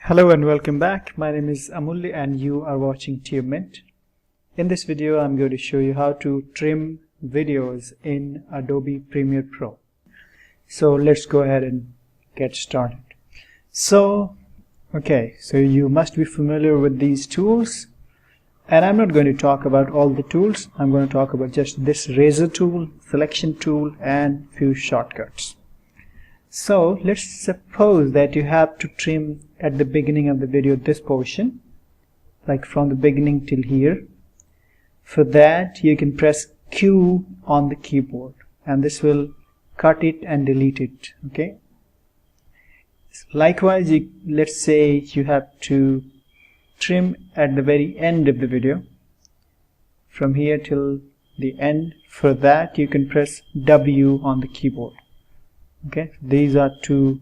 Hello and welcome back. My name is Amulya and you are watching TubeMint. In this video I'm going to show you how to trim videos in Adobe Premiere Pro. So let's go ahead and get started. So you must be familiar with these tools, and I'm not going to talk about all the tools. I'm going to talk about just this razor tool, selection tool, and few shortcuts. So let's suppose that you have to trim at the beginning of the video this portion, like from the beginning till here. For that you can press Q on the keyboard and this will cut it and delete it. Okay. Likewise, let's say you have to trim at the very end of the video, from here till the end. For that you can press W on the keyboard. Okay, these are two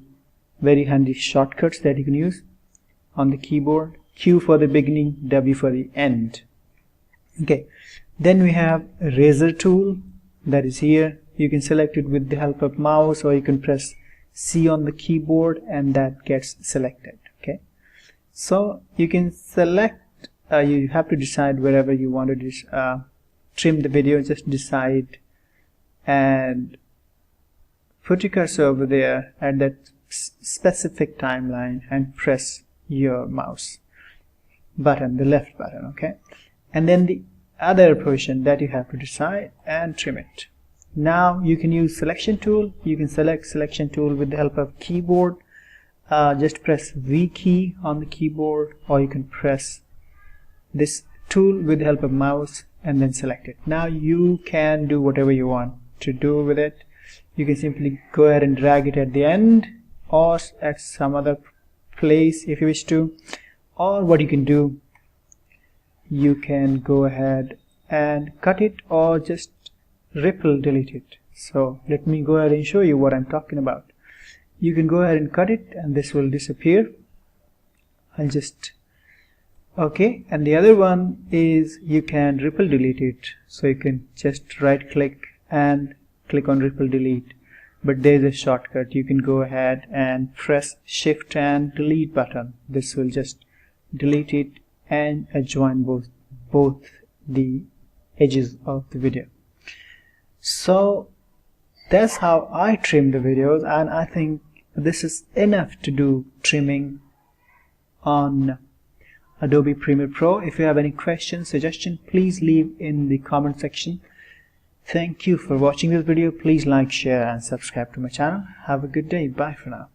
very handy shortcuts that you can use on the keyboard. Q for the beginning, W for the end. Okay, then we have a razor tool that is here. You can select it with the help of mouse, or you can press C on the keyboard and that gets selected. Okay, so you can select, you have to decide wherever you want to trim the video. Just decide and put your cursor over there at that specific timeline and press your mouse button, the left button. Okay, and then the other portion that you have to decide and trim it. Now you can use selection tool. You can select selection tool with the help of keyboard. Just press V key on the keyboard, or you can press this tool with the help of mouse and then select it. Now you can do whatever you want to do with it. You can simply go ahead and drag it at the end or at some other place if you wish to, or what you can do, you can go ahead and cut it or just ripple delete it. So let me go ahead and show you what I'm talking about. You can go ahead and cut it and this will disappear. I'll just okay, and the other one is you can ripple delete it. So you can just right click and click on ripple delete, but there's a shortcut. You can go ahead and press shift and delete button. This will just delete it and adjoin both the edges of the video. So that's how I trim the videos, and I think this is enough to do trimming on Adobe Premiere Pro. If you have any questions, suggestions, please leave in the comment section. Thank you for watching this video. Please like, share and subscribe to my channel. Have a good day. Bye for now.